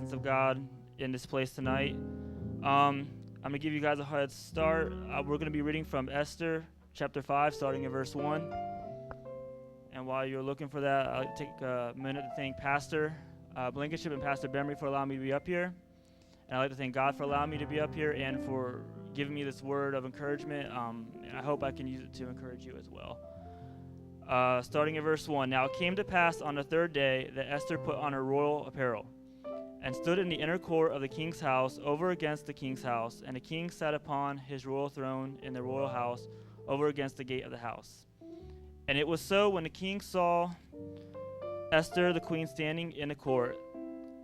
presence of God in this place tonight. I'm going to give you guys a head start. We're going to be reading from Esther chapter 5, starting in verse 1. And while you're looking for that, I'll take a minute to thank Pastor Blankenship and Pastor Bemery for allowing me to be up here. And I'd like to thank God for allowing me to be up here and for giving me this word of encouragement. And I hope I can use it to encourage you as well. Starting in verse 1. Now it came to pass on the third day that Esther put on her royal apparel and stood in the inner court of the king's house over against the king's house. And the king sat upon his royal throne in the royal house over against the gate of the house. And it was so when the king saw Esther the queen standing in the court,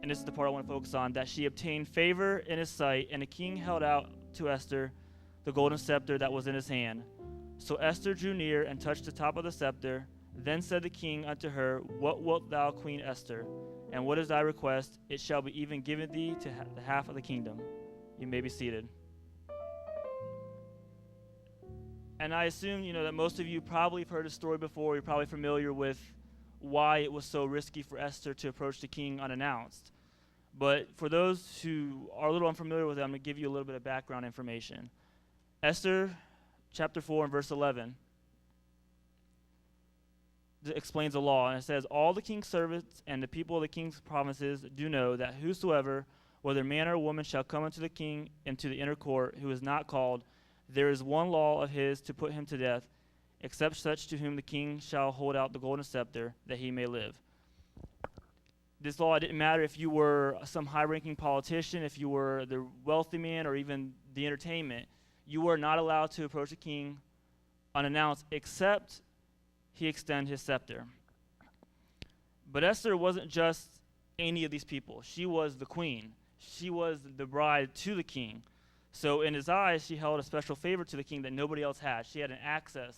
and this is the part I want to focus on, that she obtained favor in his sight, and the king held out to Esther the golden scepter that was in his hand. So Esther drew near and touched the top of the scepter. Then said the king unto her, What wilt thou, Queen Esther? And what is thy request? It shall be even given thee to the half of the kingdom. You may be seated. And I assume, that most of you probably have heard the story before. You're probably familiar with why it was so risky for Esther to approach the king unannounced. But for those who are a little unfamiliar with it, I'm going to give you a little bit of background information. Esther chapter 4 and verse 11 explains the law, and it says, All the king's servants and the people of the king's provinces do know that whosoever, whether man or woman, shall come unto the king into the inner court, who is not called, there is one law of his to put him to death, except such to whom the king shall hold out the golden scepter, that he may live. This law, it didn't matter if you were some high-ranking politician, if you were the wealthy man, or even the entertainment. You were not allowed to approach the king unannounced, except he extend his scepter. But Esther wasn't just any of these people. She was the queen. She was the bride to the king. So in his eyes, she held a special favor to the king that nobody else had. She had an access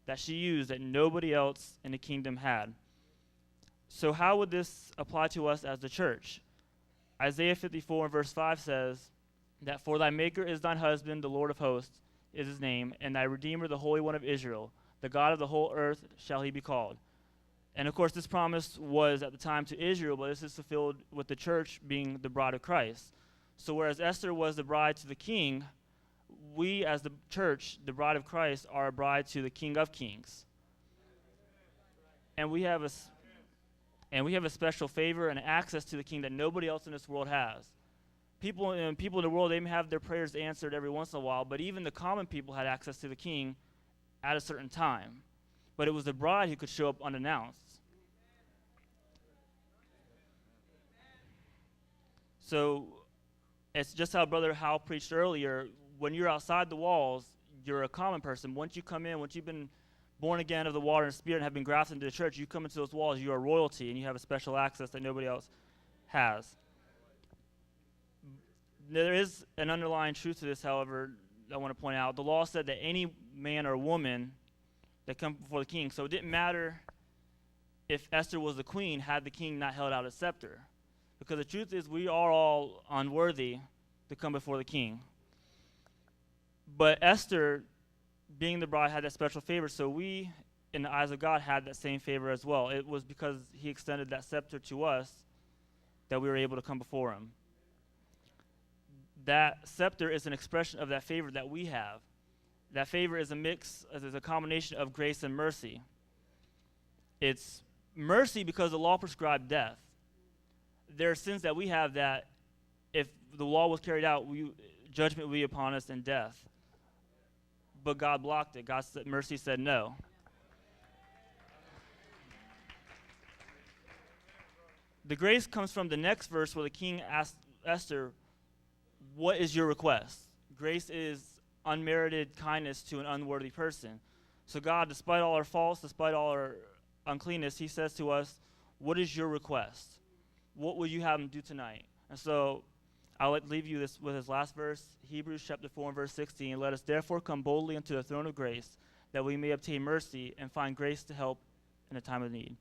that she used that nobody else in the kingdom had. So how would this apply to us as the church? Isaiah 54 and verse 5 says that, For thy maker is thine husband, the Lord of hosts is his name, and thy Redeemer, the Holy One of Israel. The God of the whole earth shall he be called. And of course, this promise was at the time to Israel, but this is fulfilled with the church being the bride of Christ. So whereas Esther was the bride to the king, we as the church, the bride of Christ, are a bride to the King of Kings. And we have a special favor and access to the king that nobody else in this world has. People in the world, they may have their prayers answered every once in a while, but even the common people had access to the king at a certain time. But it was the bride who could show up unannounced. So it's just how Brother Hal preached earlier. When you're outside the walls, you're a common person. Once you come in, once you've been born again of the water and spirit and have been grafted into the church, you come into those walls, you are royalty, and you have a special access that nobody else has. There is an underlying truth to this, however, I want to point out. The law said that any man or woman that come before the king, so it didn't matter if Esther was the queen, had the king not held out his scepter. Because the truth is, we are all unworthy to come before the king. But Esther, being the bride, had that special favor, so we, in the eyes of God, had that same favor as well. It was because he extended that scepter to us that we were able to come before him. That scepter is an expression of that favor that we have. That favor is a combination of grace and mercy. It's mercy because the law prescribed death. There are sins that we have that if the law was carried out, judgment would be upon us and death. But God blocked it. God's mercy said no. The grace comes from the next verse where the king asked Esther, What is your request? Grace is unmerited kindness to an unworthy person. So God, despite all our faults, despite all our uncleanness, he says to us, What is your request? What will you have him do tonight? And so I'll leave you with his last verse, Hebrews chapter 4 and verse 16. Let us therefore come boldly unto the throne of grace, that we may obtain mercy and find grace to help in a time of need.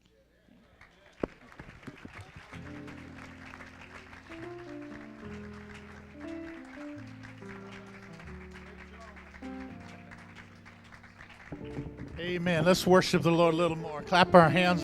Amen. Let's worship the Lord a little more. Clap our hands.